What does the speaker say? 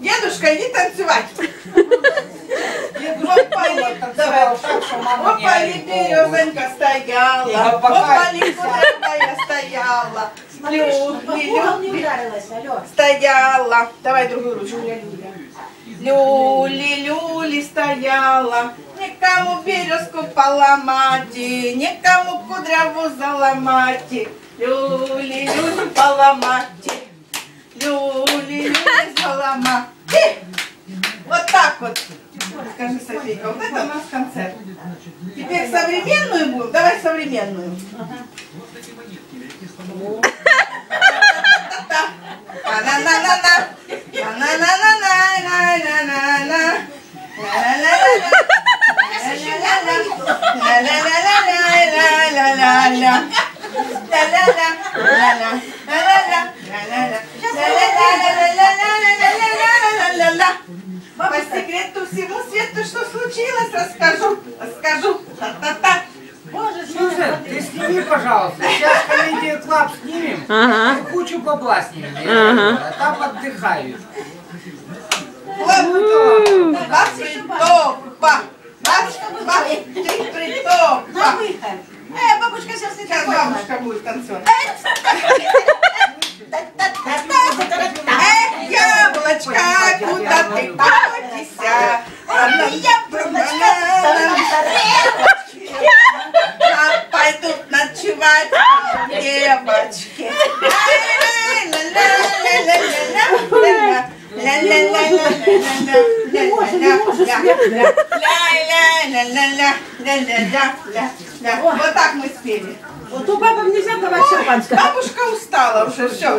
Дедушка, иди танцевать. Опа-ли, березонька стояла, опа-ли, кудрявая стояла. Стояла. Давай другую ручку. Люли стояла. Никому березку поломать, никому кудряву заломать. Люли поломать, люли заломать. Вот так вот. Скажи, Софийка, вот это у нас концерт. Теперь современную будем? Давай современную. По секрету всему свету, что случилось, расскажу. Слушай, ты сними, пожалуйста. Сейчас Comedy Club снимем, и кучу бабла снимем. А там отдыхают. Бабушка сейчас бабушка будет танцевать. Яблочко, куда ты катишься? Яблочко, пойдут ночевать девочки. Вот так мы спели. Вот у бабы нельзя давать шампанское. Бабушка устала уже, все.